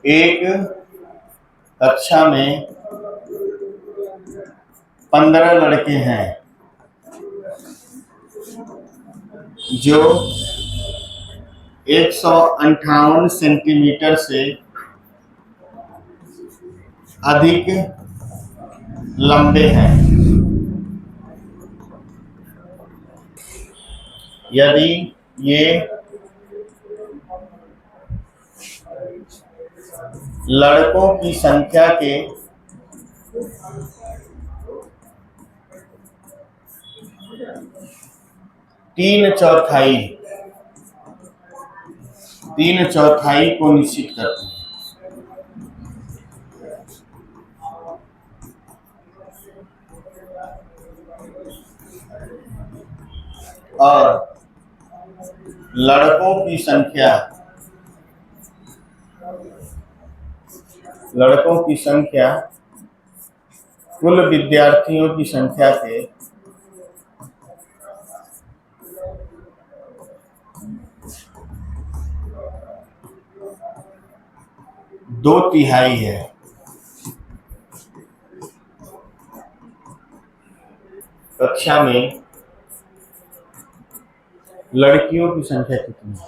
एक कक्षा में 15 लड़के हैं जो 158 सेंटीमीटर से अधिक लंबे हैं। यदि ये लड़कों की संख्या के 3/4 को निश्चित करते हैं और लड़कों की संख्या कुल विद्यार्थियों की संख्या के 2/3 है। कक्षा में लड़कियों की संख्या कितनी है?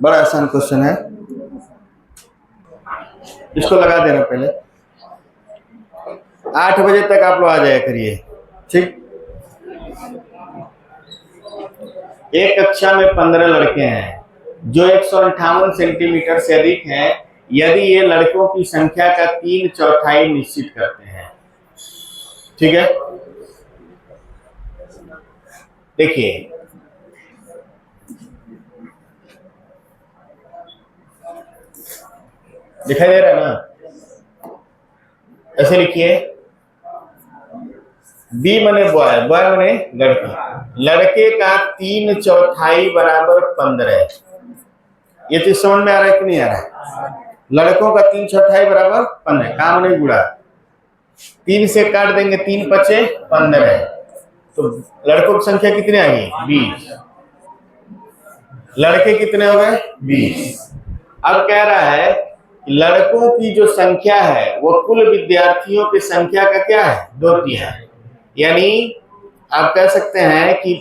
बड़ा आसान क्वेश्चन है, इसको लगा देना। पहले 8 बजे तक आप लोग आ जाया करिए, ठीक। एक कक्षा में 15 लड़के हैं जो 158 सेंटीमीटर से अधिक हैं यदि ये लड़कों की संख्या का 3/4 निश्चित करते हैं। ठीक है, देखिए दिखाई दे रहा है ना? ऐसे लिखिए, बी मने बॉय, बॉय मने लड़की, लड़के का 3/4 बराबर 15। ये चीज समझ में आ रहा है कि नहीं आ रहा है? लड़कों का 3/4 बराबर 15, काम नहीं बुरा, 3 से काट देंगे, 3 × 5 = 15, तो लड़कों की संख्या कितनी आ गई? 20। लड़के कितने हो गए? 20। अब कह रहा है लड़कों की जो संख्या है वो कुल विद्यार्थियों की संख्या का क्या है? 2/3। यानी आप कह सकते हैं कि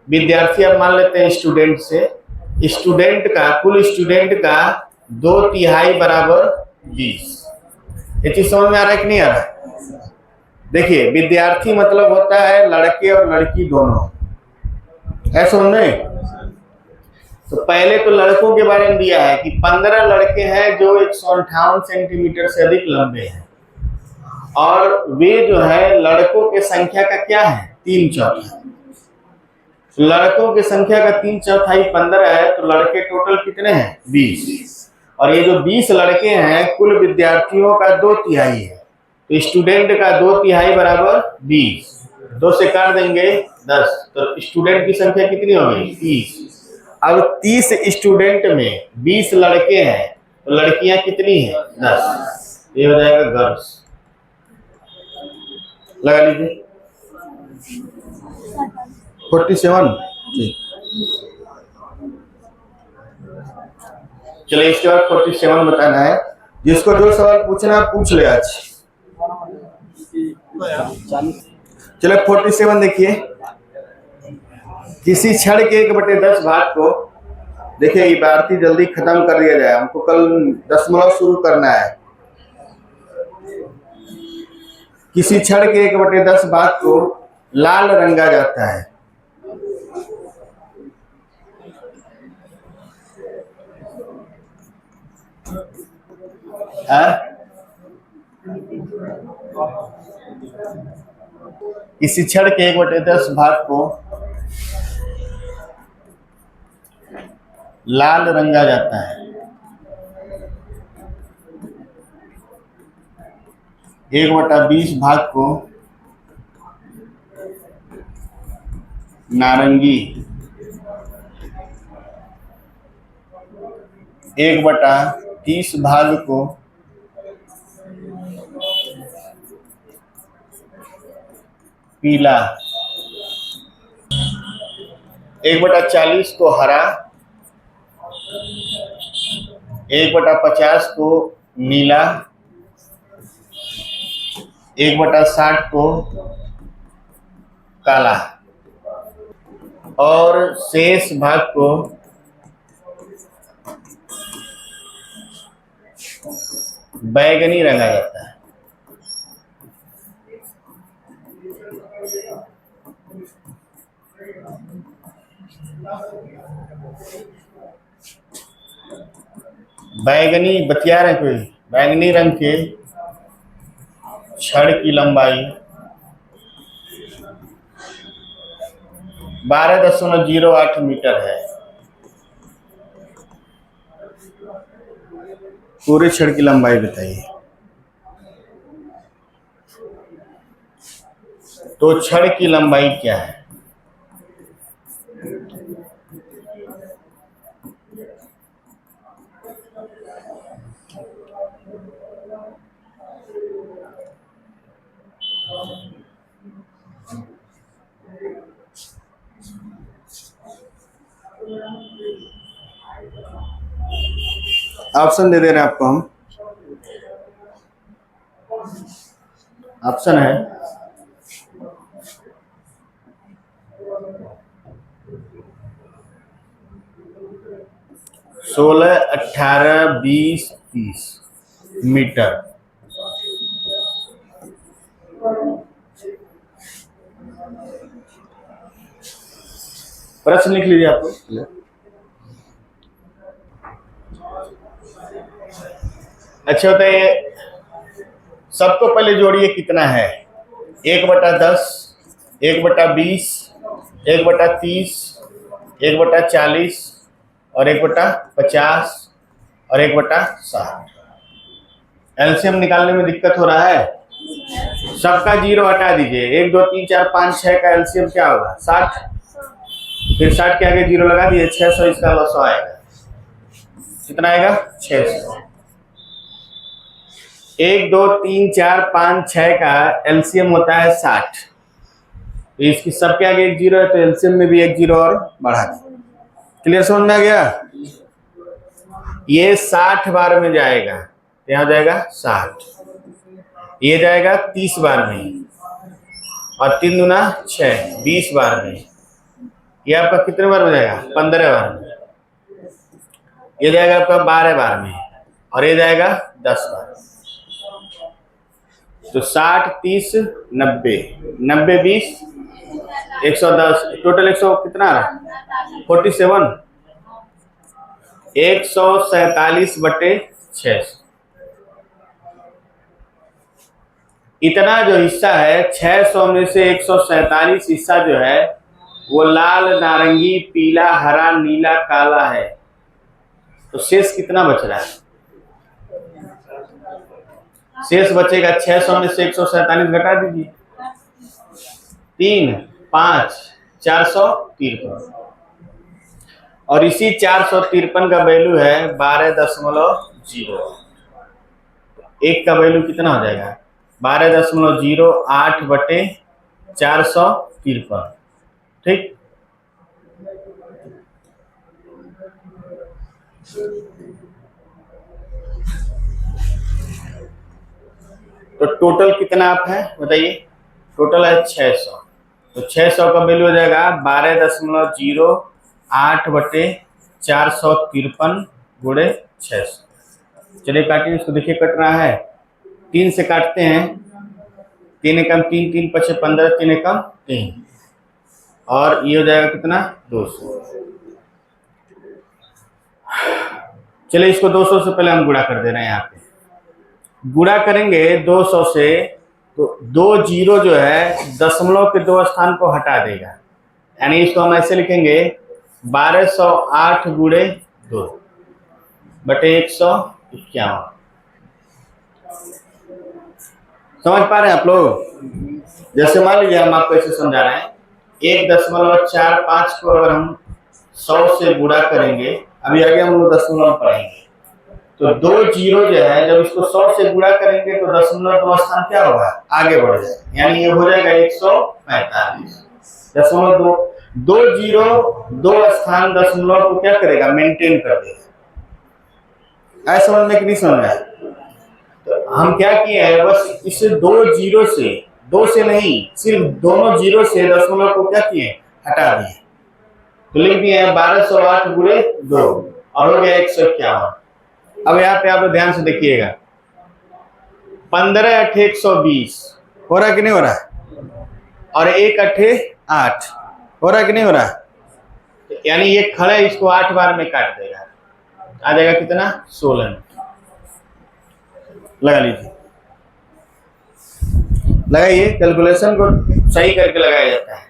विद्यार्थी, आप मान लेते हैं स्टूडेंट से, कुल स्टूडेंट का 2/3 बराबर 20। ये चीज समझ में आ रहा है कि नहीं आ रहा है? देखिए, विद्यार्थी मतलब होता है लड़के और लड़की दोनों, है समझ में? तो पहले तो लड़कों के बारे में दिया है कि 15 लड़के हैं जो 158 सेंटीमीटर से अधिक लंबे हैं, और वे जो है लड़कों के संख्या का क्या है? 3/4। लड़कों की संख्या का 3/4 15 है, तो लड़के टोटल कितने हैं? 20। और ये जो 20 लड़के हैं कुल विद्यार्थियों का 2/3 है, तो स्टूडेंट का 2/3 बराबर 20, 2 से काट देंगे 10, तो स्टूडेंट की संख्या कितनी हो गई? 30। अब 30 स्टूडेंट में 20 लड़के हैं, तो लड़कियां कितनी हैं? 10। ये हो जाएगा गर्ल्स। लगा लीजिए 47। ठीक, चलिए इसके बाद 47 बताना है। जिसको जो सवाल पूछना पूछ ले आज। चलिए 47 देखिए, किसी क्षण के 1/10 भाग को, देखिए ये बारती जल्दी खत्म कर दिया जाए, हमको कल दशमलव शुरू करना है। किसी क्षण के 1/10 भाग को लाल रंगा जाता है। किसी क्षण के 1/10 भाग को लाल रंगा जाता है। 1/20 भाग को नारंगी, 1/30 भाग को पीला, 1/40 को हरा, 1/50 को नीला, 1/60 को काला और शेष भाग को बैगनी रंगा जाता है। बैगनी बतिया रहे कोई, बैगनी रंग के छड़ की लंबाई 12.08 मीटर है। पूरे छड़ की लंबाई बताइए। तो छड़ की लंबाई क्या है? ऑप्शन दे रहे हैं आपको हम। ऑप्शन है 16, 18, 20, 30 मीटर। प्रश्न लिख लीजिए आपको। अच्छा होता है, सबको पहले जोड़िए कितना है। 1/10, 1/20, 1/30, 1/40 और 1/50 और 1/60। एलसीएम निकालने में दिक्कत हो रहा है। सबका 0 हटा दीजिए। 1, 2, 3, 4, 5, 6 का एलसीएम क्या होगा? 60। फिर 60 के आगे 0 लगा दिए, 600 इसका लॉस आएगा। कितना आएगा? 600। 1, 2, 3, 4, 5, 6 का एलसीएम होता है 60। तो इसकी सबके आगे 1 0 है, तो एलसीएम में भी 1 0 और बढ़ा दें। क्लियर समझ में आ गया? ये 60 बार में जाएगा, यहाँ जाएगा 60, ये जाएगा 30 बार में और 3 दूना 6, 20 बार में। ये आपका कितने बार में जाएगा? 15 बार में। ये जाएगा आपका 12 बार में और ये जाएगा 10 बार। तो 60, 30, 90, 90, 20, 110, टोटल 100 कितना आ रहा? 47, 147/600। इतना जो हिस्सा है 600 में से 147 हिस्सा जो है वो लाल, नारंगी, पीला, हरा, नीला, काला है। तो शेष कितना बच रहा है? शेष बचेगा 600 में से 147 घटा दीजिए। 3, 5, 453 और इसी 453 का वैल्यू है 12.0। एक का वैल्यू कितना हो जाएगा? 12.08/453। ठीक। तो टोटल कितना आप है बताइए? टोटल है 600। तो 600 का वैल्यू हो जाएगा 12.08/453 गुणे 600। चलिए काटिए इसको, देखिए कट रहा है। 3 से काटते हैं। 3 एकम 3, 3 पचे 15, 3 एकम 3 और ये हो जाएगा कितना? 200। चलिए इसको 200 से पहले हम गुणा कर दे रहे हैं। यहाँ पे गुणा करेंगे 200 से तो 2 0 जो है दशमलव के 2 स्थान को हटा देगा, यानी इसको हम ऐसे लिखेंगे 1208 गुणे 2/151। समझ पा रहे हैं आप लोग? जैसे मान लीजिए हम आपको ऐसे समझा रहे हैं, 1.45 को अगर हम 100 से गुणा करेंगे, अभी आगे हम लोग दशमलव पढ़ेंगे, तो 2 जीरो जो है जब इसको 100 से गुणा करेंगे तो दशमलव 2 स्थान क्या होगा, आगे बढ़ जाएगा, यानी ये हो जाएगा 145 दशमलव 2। 2 जीरो 2 स्थान दशमलव को क्या करेगा, मेंटेन कर देगा। ऐसा समझ में कि नहीं समझ में? तो हम क्या किए हैं, बस इसे 2 जीरो से, 2 से नहीं, सिर्फ दोनों जीरो से दशमलव को क्या किए, हटा दिए, तो लिख दिए हैं 1208 गुणे 2 और हो गया 151। अब यहाँ पे आप ध्यान से देखिएगा, 15 अठे 120 हो रहा कि नहीं हो रहा, और 1 अठे 8 हो रहा कि नहीं हो रहा, तो यानी ये खड़े इसको 8 बार में काट देगा, आ जाएगा कितना, 16। लगा लीजिए, लगाइए, कैलकुलेशन को सही करके लगाया जाता है,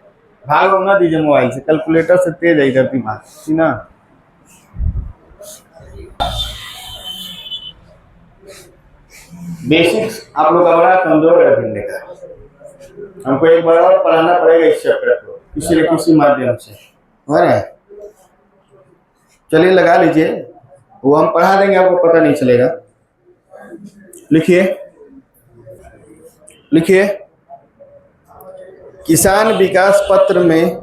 भाग ना दीजिए मोबाइल से, कैलकुलेटर से तेज है इधर दिमाग ना। बेसिक्स आप लोग का बड़ा कमजोर है भिंडे का, हमको एक बार और पढ़ाना पड़ेगा इस चैप्टर को किसी न किसी माध्यम से, हो रहा है। चलिए लगा लीजिए, वो हम पढ़ा देंगे, आपको पता नहीं चलेगा। लिखिए लिखिए, किसान विकास पत्र में,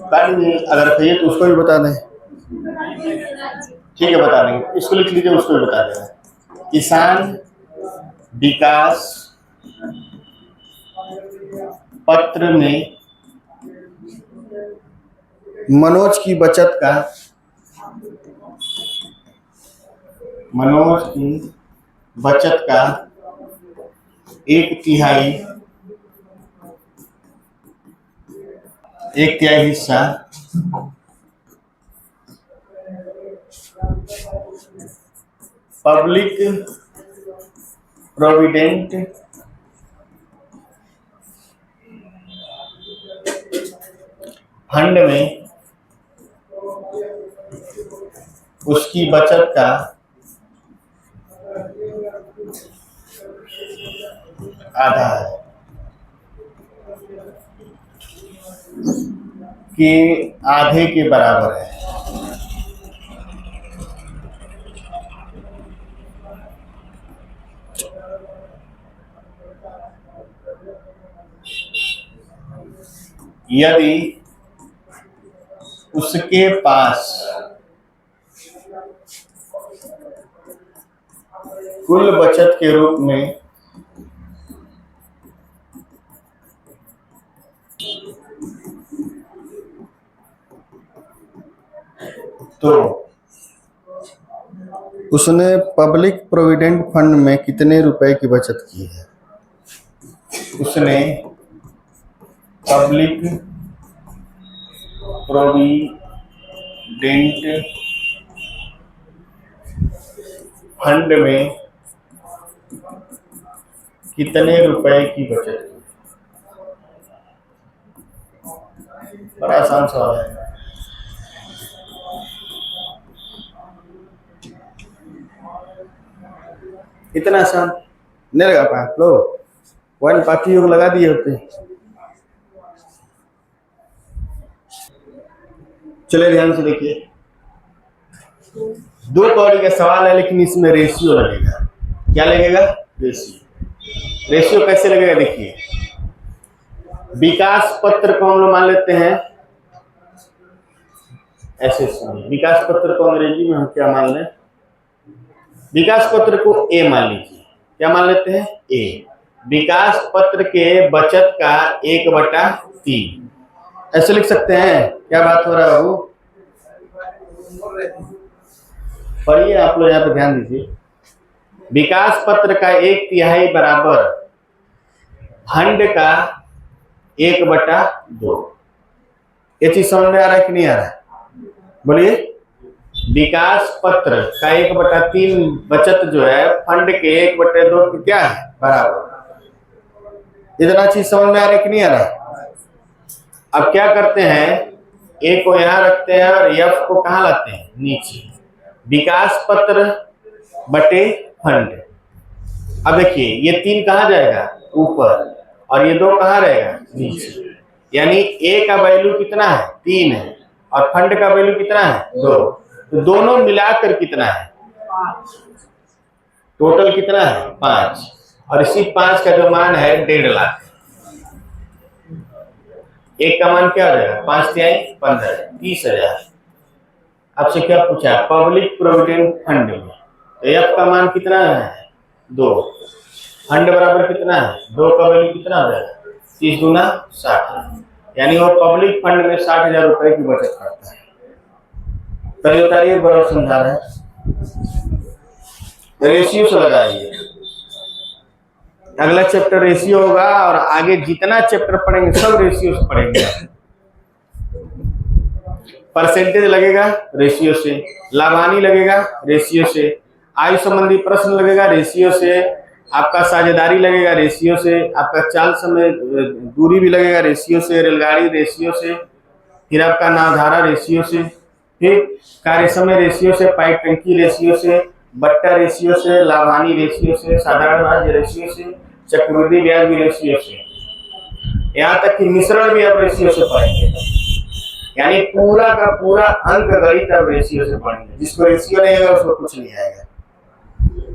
अगर कहिए तो उसको भी बता दें, ठीक है बता देंगे, इसको लिख लीजिए, उसको भी बता देंगे। किसान विकास पत्र में मनोज की बचत का, मनोज की बचत का 1/3 हिस्सा पब्लिक प्रोविडेंट फंड में उसकी बचत का आधा है, के आधे के बराबर है। यदि उसके पास कुल बचत के रूप में तो उसने पब्लिक प्रोविडेंट फंड में कितने रुपए की बचत की है, उसने पब्लिक प्रोविडेंट फंड में कितने रुपए की बचत की। बड़ा आसान सवाल है। इतना आसान नहीं लगा पाया लो, वन पाती योग लगा दिए होते। चलिए ध्यान से देखिए, 2 कौड़ी का सवाल है लेकिन इसमें रेशियो लगेगा। क्या लगेगा, रेशियो। रेशियो कैसे लगेगा देखिए, विकास पत्र को हम लोग मान लेते हैं ऐसे सुनिए, विकास पत्र को अंग्रेजी में हम क्या मान लें, विकास पत्र को ए मान लीजिए, क्या मान लेते हैं, ए। विकास पत्र के बचत का 1/3 ऐसे लिख सकते हैं। क्या बात हो रहा है बाबू, पढ़िए आप लोग, यहाँ पे ध्यान दीजिए। विकास पत्र का 1/3 बराबर फंड का 1/2। ये चीज समझ में आ रहा है कि नहीं आ रहा है, बोलिए। विकास पत्र का 1/3 बचत जो है फंड के 1/2 की क्या है, बराबर। इतना चीज समझ में आ रहा है कि नहीं आ रहा है। अब क्या करते हैं, ए को यहाँ रखते हैं और एफ को कहाँ लाते हैं, नीचे। विकास पत्र बटे फंड। अब देखिए ये 3 कहाँ जाएगा, ऊपर, और ये 2 कहाँ रहेगा, नीचे। यानी ए का वैल्यू कितना है 3 है और फंड का वैल्यू कितना है 2, तो दोनों मिलाकर कितना है टोटल कितना है 5, और इसी 5 का जो मान है 1.5 लाख। एक का मान क्या हो जाएगा 5 तिहाई 15 30,000। आपसे क्या पूछा पब्लिक प्रोविडेंट फंड में, तो एफ का मान कितना है 2, फंड बराबर कितना है 2 का वैल्यू कितना हो जाएगा 30 दूना 60, यानी वो पब्लिक फंड में 60,000 रुपए की बचत करता है। पहले उतारिए बड़ा समझा रहे हैं, रेशियो से लगाइए। अगला चैप्टर रेशियो होगा और आगे जितना चैप्टर पढ़ेंगे सब रेशियो से पढ़ेंगे। परसेंटेज लगेगा रेशियो से, लाभानी लगेगा रेशियो से, आयु संबंधी प्रश्न लगेगा रेशियो से, आपका साझेदारी लगेगा रेशियो से, आपका चाल समय दूरी भी लगेगा रेशियो से, रेलगाड़ी रेशियो से, फिर आपका नावधारा रेशियो से, फिर कार्य समय रेशियो से, पाइप टंकी रेशियो से, बट्टा रेशियो से, लाभानी रेशियो से, साधारण ब्याज रेशियो से, चक्रवृद्धि ब्याज भी रेशियो से, यहाँ तक कि मिश्रण भी आप रेशियो से पढ़ेंगे। यानी पूरा का पूरा अंक गणित अब रेशियो से पढ़ेंगे। जिसको रेशियो नहीं आएगा उसको कुछ नहीं आएगा,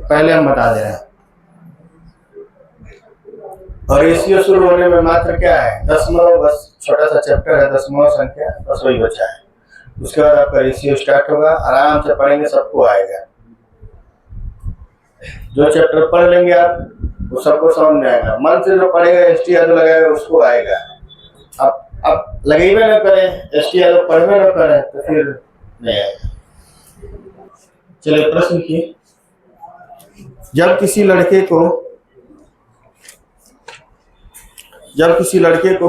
पहले हम बता दे रहे हैं। और रेशियो शुरू होने में मात्र क्या है दशमलव, बस छोटा सा चैप्टर है दशमलव संख्या, बस वही बचा है। उसके बाद आपका रेशियो स्टार्ट होगा, आराम से पढ़ेंगे सबको आएगा। जो चैप्टर पढ़ लेंगे आप वो सबको समझ में आएगा। मन से जो पढ़ेगा एसटी यादव लगाएगा उसको आएगा। अब लगेबे न करें एसटी यादव पढ़वे न करें तो फिर नहीं आएगा। चलिए प्रश्न की, जब किसी लड़के को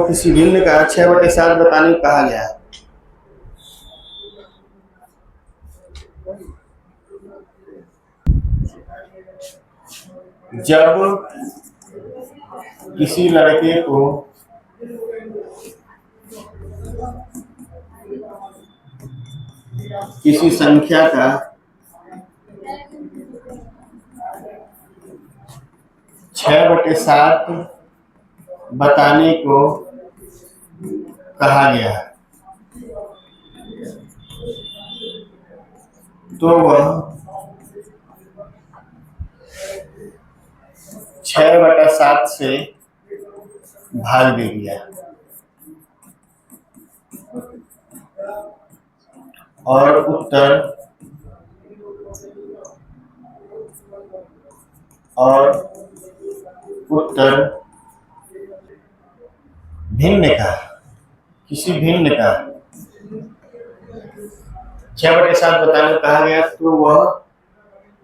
किसी भिन्न का 6/7 बताने को कहा गया है, जब किसी लड़के को किसी संख्या का 6/7 बताने को कहा गया तो वह 6/7 से भाग दे दिया और उत्तर भिन्न का, किसी भिन्न का 6/7 बताने को कहा गया तो वह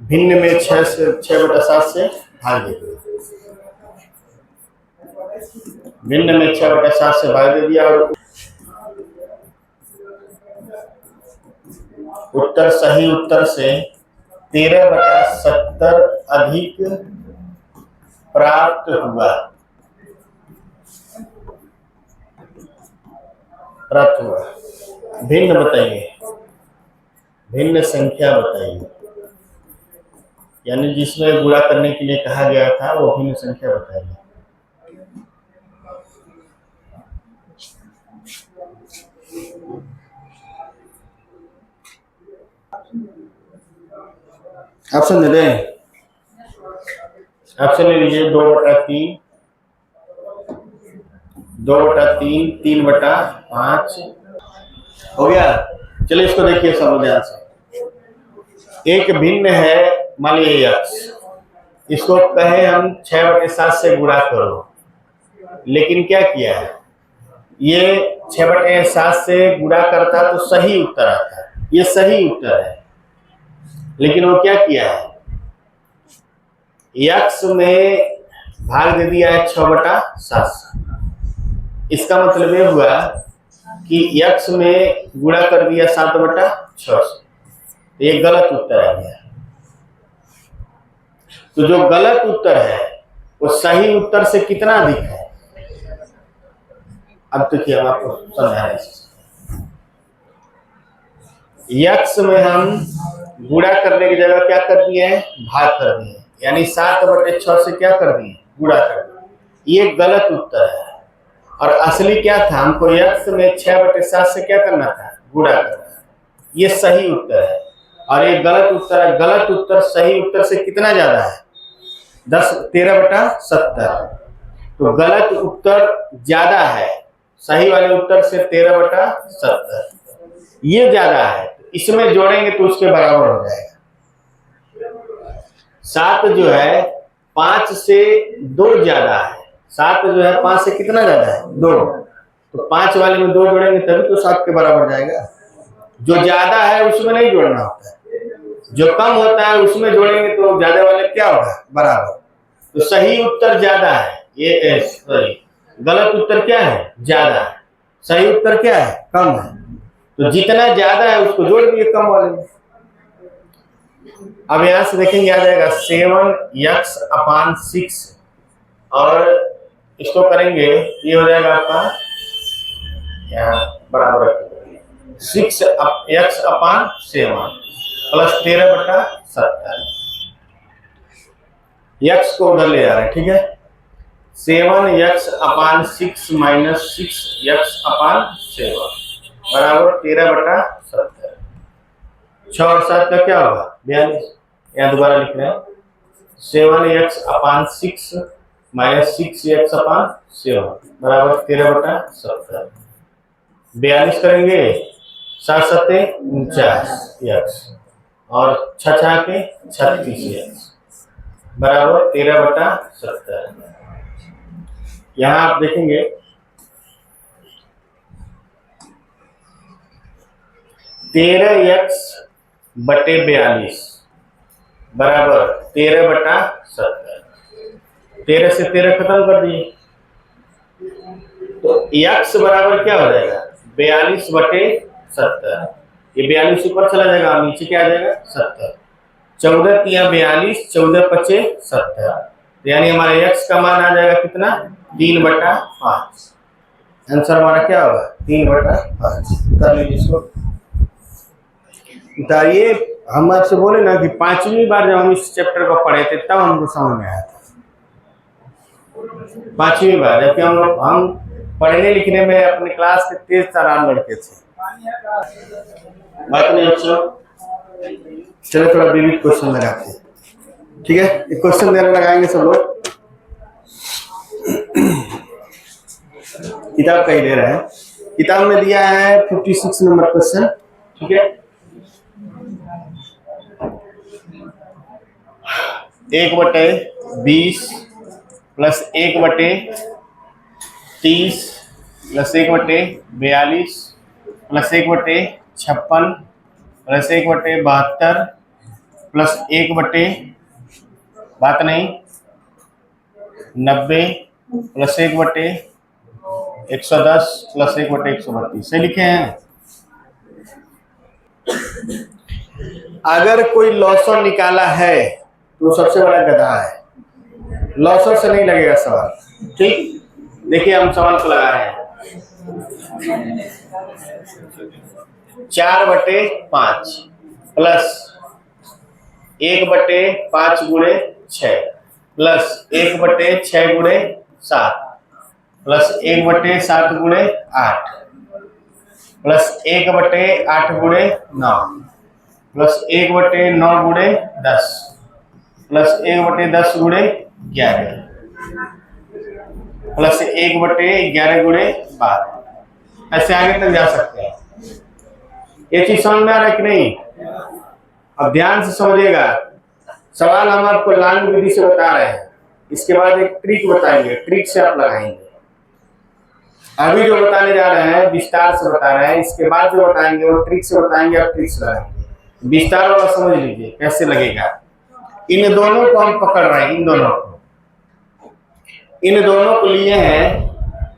भिन्न में 6/7 से भाग दे दिया, भिन्न में 6/7 से भाग दे दिया और उत्तर सही उत्तर से 13/70 अधिक प्राप्त हुआ। भिन्न बताइए, भिन्न संख्या बताइए, यानी जिसमें गुणा करने के लिए कहा गया था वो भिन्न संख्या बताइए। ऑप्शन दे दें, ऑप्शन ले लीजिए 2/3, 2/3, 3/5 हो गया। चलिए इसको देखिए सब ध्यान से। एक भिन्न है मान लीजिए x, इसको कहे हम 6/7 से गुणा करो, लेकिन क्या किया है ये 6/7 से गुणा करता तो सही उत्तर आता, ये सही उत्तर है, लेकिन वो क्या किया है x में भाग दे दिया है 6/7 से। इसका मतलब ये हुआ कि x में गुणा कर दिया 7/6 से, ये गलत उत्तर आ गया। तो जो गलत उत्तर है वो सही उत्तर से कितना अधिक है, अब तो क्या हम आपको समझा रहे हैं। x में हम गुणा करने की जगह क्या कर दिए हैं भाग कर दिए, यानी 7/6 से क्या कर दिए गुणा कर दिए, ये गलत उत्तर है। और असली क्या था, हमको x में 6/7 से क्या करना था, गुणा करना। ये सही उत्तर है और ये गलत उत्तर है। गलत उत्तर सही उत्तर से कितना ज्यादा है, 13/70। तो गलत उत्तर ज्यादा है सही वाले उत्तर से, 13/70 ये ज्यादा है। इसमें जोड़ेंगे तो उसके बराबर हो जाएगा। 7 जो है 5 से 2 ज्यादा है। 7 जो है 5 से कितना ज्यादा है, 2। तो 5 वाले में 2 जोड़ेंगे तभी तो 7 के बराबर जाएगा। जो ज्यादा है उसमें नहीं जोड़ना होता है, जो कम होता है उसमें जोड़ेंगे तो ज्यादा वाले क्या होगा, बराबर। तो सही उत्तर ज्यादा है, ये सही। गलत उत्तर क्या है, ज्यादा है। सही उत्तर क्या है, कम है। तो जितना ज्यादा है उसको जोड़ दिए कम वाले में। अब यहां से देखेंगे आ जाएगा 7x/6 और इसको करेंगे ये हो जाएगा आपका यहाँ बराबर 6x/7 प्लस 13/70। x को उधर ले जा रहे हैं, ठीक है। 7x/6 माइनस 6x/7 बराबर 13/70। 6 और 7 का क्या होगा, 42। यहाँ दोबारा लिख रहे हैं 7x/6 माइनस 6x/7 बराबर 13/70। 42 करेंगे 7 7 49x और 6 6 के 36x बराबर 13/70। यहाँ आप देखेंगे 13x/42 बराबर 13/70। 13 से 13 खत्म कर दिए तो x बराबर क्या हो जाएगा, 42/70। ये 42 ऊपर चला जाएगा और नीचे क्या आ जाएगा, 70। 14 तिया 42, 14 पचे 70। यानी हमारे x का मान आ जाएगा कितना, 3/5। आंसर हमारा क्या होगा, 3/5। कर लीजिए इसको उतारिए। हम आपसे बोले ना कि 5वीं बार जब हम इस चैप्टर को पढ़े थे तब हमको समझ में आया था। 5वीं बार, जबकि हम पढ़ने लिखने में अपने क्लास के तेज तरार लड़के थे। बात नहीं अच्छा, चलो थोड़ा विविध क्वेश्चन लगाते हैं, ठीक है। एक क्वेश्चन देने लगाएंगे सब लोग, किताब का ही दे रहे हैं। किताब में दिया है 56 नंबर क्वेश्चन, ठीक है। 1/20 plus 1/30 plus 1/42 plus 1/56 plus 1/72 plus 90 plus 1/110 plus 1/132 से लिखे हैं। अगर कोई लॉसर निकाला है तो सबसे बड़ा गधा है। लॉसर से नहीं लगेगा सवाल, ठीक। देखिए हम सवाल को लगा रहे हैं 4/5 प्लस 1/5 गुणे 6 प्लस 1/6 गुणे 7 प्लस 1/7 गुणे 8 प्लस 1/8 गुणे 9 प्लस 1/9 गुणे 10 प्लस 1/10 गुणे 11 प्लस 1/11 गुणे 12। ऐसे आगे तक जा सकते हैं। ये चीज समझ में आ रहा है कि नहीं? अब ध्यान से समझिएगा। सवाल हम आपको लांग विधि से बता रहे हैं, इसके बाद एक ट्रिक बताएंगे, ट्रिक से आप लगाएंगे। अभी जो बताने जा रहे हैं विस्तार से बता रहे हैं, इसके बाद जो बताएंगे वो ट्रिक से बताएंगे, आप ट्रिक से लगाएंगे। विस्तार वाला समझ लीजिए कैसे लगेगा। इन दोनों को हम पकड़ रहे हैं, इन दोनों को लिए हैं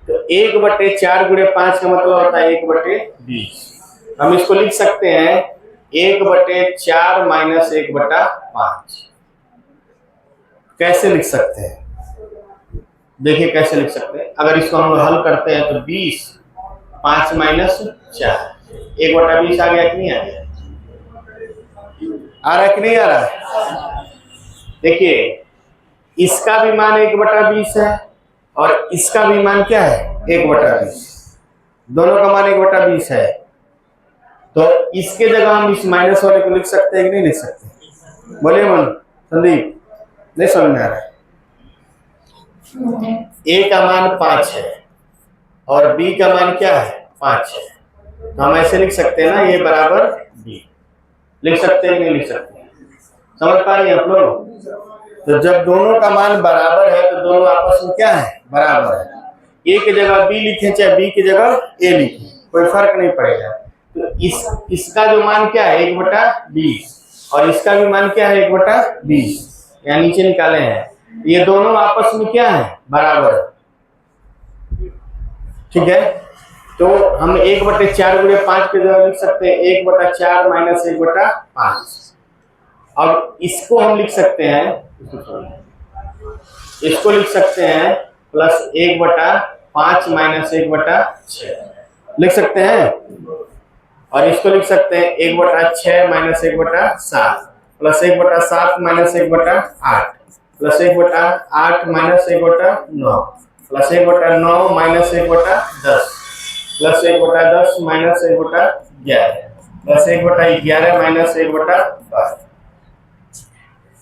तो 1/4 गुणे 5 का मतलब होता है 1/20। हम इसको लिख सकते हैं 1/4 माइनस 1/5। कैसे लिख सकते हैं, देखिए कैसे लिख सकते हैं। अगर इसको हम हल करते हैं तो 20 5 माइनस 4 1/20 आ गया कि नहीं आ गया, आ रहा है कि नहीं आ रहा है। देखिए इसका भी मान 1/20 है और इसका भी मान क्या है 1/20, दोनों का मान 1/20 है, तो इसके जगह हम इस माइनस वाले को लिख सकते हैं कि नहीं लिख सकते? बोलिए मन संदीप, नहीं समझ में आ रहा है? ए का मान 5 है और बी का मान क्या है? 5 है, तो हम ऐसे लिख सकते हैं ना, ए बराबर बी। लिख सकते हैं कि नहीं लिख सकते? समझ पा रही हैं आप लोग? तो जब दोनों का मान बराबर है तो दोनों आपस में क्या है? बराबर है। ए की जगह बी लिखें चाहे बी की जगह ए लिखें, कोई फर्क नहीं पड़ेगा। तो इसका जो मान क्या है? 1/20 और इसका भी मान क्या है? 1/20, यहाँ नीचे निकाले हैं। ये दोनों आपस में क्या है? बराबर है। ठीक है, तो हम 1/4 गुणे 5 की जगह लिख सकते हैं 1/4 माइनस 1/5। अब इसको हम लिख सकते हैं, इसको लिख सकते हैं प्लस 1/5 माइनस 1/6 लिख सकते हैं, और इसको लिख सकते हैं 1/6 minus 1/7 plus 1/7 minus 1/8 plus 1/8 minus 1/9 plus 1/9 minus 1/10 plus 1/10 minus 1/11 plus 1/11 minus 1/12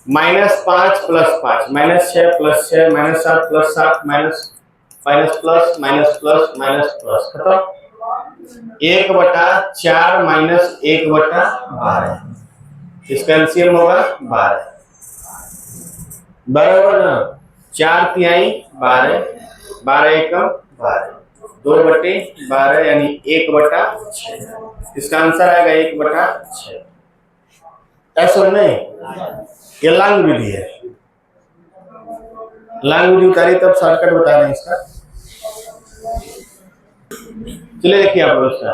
-5 plus 5 -6 plus 6 -7 plus 7 minus plus minus plus minus plus खत्म। 1/4 माइनस 1/12, इसका एलसीएम होगा 12, बराबर ना? 4 तिहाई 12, 12 एकम 12, 2/12 यानी 1/6, इसका आंसर आएगा 1/6। ऐसा नहीं, ये लांग विधि है, लांग विधि उतारी तब शॉर्टकट बता रहे हैं इसका। चलिए देखिए आप उसका,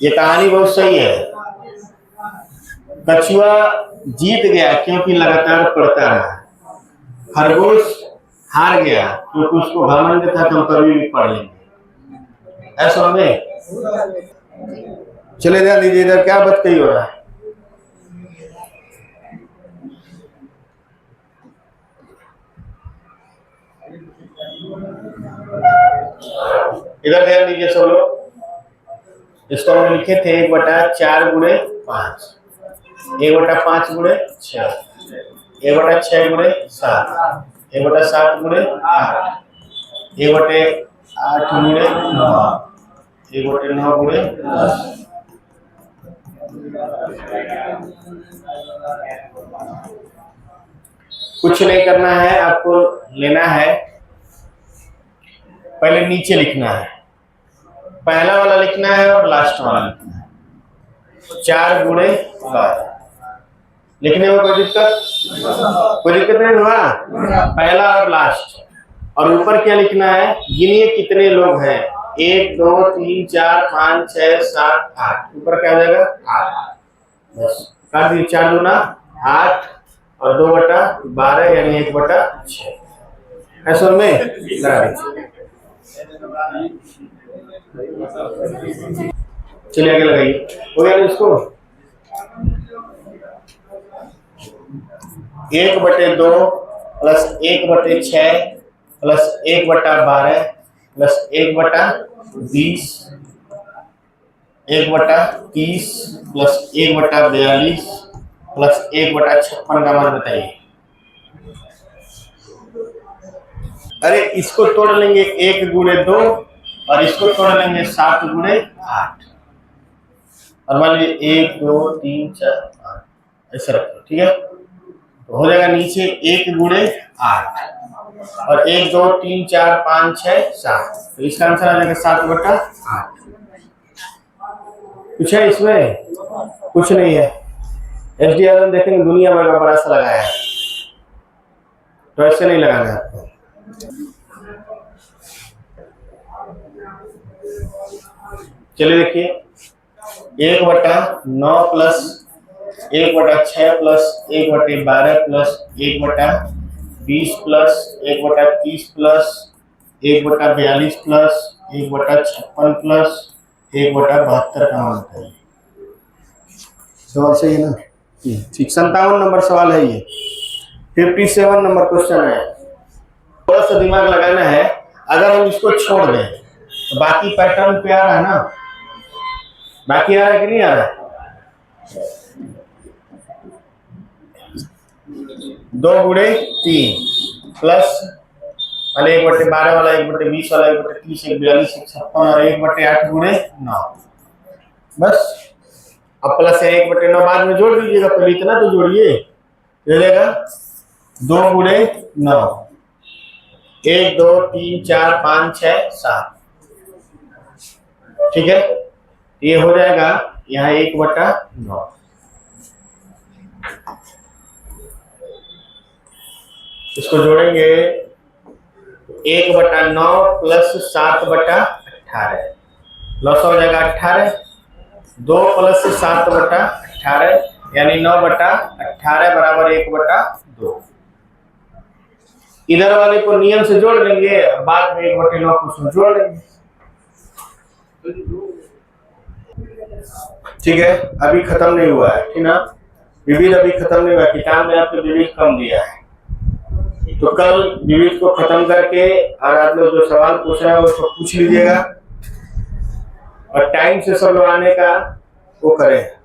ये कहानी बहुत सही है। कछुआ जीत गया क्योंकि लगातार पढ़ता रहा, खरगोश हार गया क्योंकि उसको घमंड था कि हम कभी भी पढ़ लेंगे। ऐसा में चले ध्यान दीजिए, इधर क्या बतकही हो रहा है? इधर ध्यान दीजिए सब लोग, इसको हम लिखे थे 1/4 गुणे 5, 1/5 गुणे 6, 1/6 गुणे 7, 1/7 गुणे 8, 1/8 गुणे 9, 1/9 गुणे 10। कुछ नहीं करना है, आपको लेना है, पहले नीचे लिखना है, पहला वाला लिखना है और लास्ट वाला लिखना है। 4 गुणे 12 लिखने में कोई दिक्कत नहीं हुआ? पहला और लास्ट, और ऊपर क्या लिखना है? गिनिए कितने लोग हैं, 1 2 3 4 5 6 7 8, ऊपर क्या आ जाएगा? 8, बस काट दिए। 4 दूना 8 और 2/12 यानी 1/6, ऐसा में करा दीजिए। चलिए आगे लगाइए, हो गया इसको। 1/2 plus 1/6 plus 1/12 plus 1/20 1/30 plus 1/42 plus 1/56 का मान बताइए। अरे इसको तोड़ लेंगे 1 गुणे 2 और इसको तोड़ लेंगे 7 गुणे 8, और मान लीजिए 1 2 3 4 5 ऐसा रखो, ठीक है? तो हो जाएगा नीचे 1 गुणे 8 और 1 2 3 4 5 6 7, तो इसका आंसर आ जाएगा 7/8। कुछ है इसमें? कुछ नहीं है। SDRM देखेंगे दुनिया भर का बड़ा सा लगाया है, तो ऐसे नहीं लगाना है आपको। चलिए देखिए, 1/9 plus 1/6 plus 1/12 plus 1/20 plus 1/30 plus 1/42 plus 1/56 plus 1/72 का मान है। सवाल सही है ना? ठीक, 57 नंबर सवाल है ये। 57 नंबर क्वेश्चन है, थोड़ा सा दिमाग लगाना है। अगर हम इसको छोड़ दें तो बाकी पैटर्न पे आ रहा है ना, बाकी आ रहा है कि नहीं आ रहा है? 2 गुणे 3 प्लस 1/12 वाला 1/20 वाला 1/30 1/42 1/56 और 1/8 गुणे 9। बस अब प्लस 1/9 बाद में जोड़ दीजिएगा, पहले इतना तो जोड़िए, चलेगा 2 गुणे 9 1 2 3 4 5 6 7। ठीक है, ये हो जाएगा यहाँ 1/9। इसको जोड़ेंगे 1/9 प्लस 7/18 लॉस हो जाएगा 18। 2 प्लस 7/18 यानी 9/18 बराबर 1/2। इधर वाले को नियम से जोड़ लेंगे, बाद में 1/9 को जोड़ लेंगे। ठीक है, अभी खत्म नहीं हुआ है, ठीक ना, विविध अभी खत्म नहीं हुआ, किताब में आपको विविध कम दिया है। तो कल विविध को खत्म करके और आप लोग जो सवाल पूछ रहे हैं उसको पूछ लीजिएगा और टाइम से सब लोग आने का वो करें।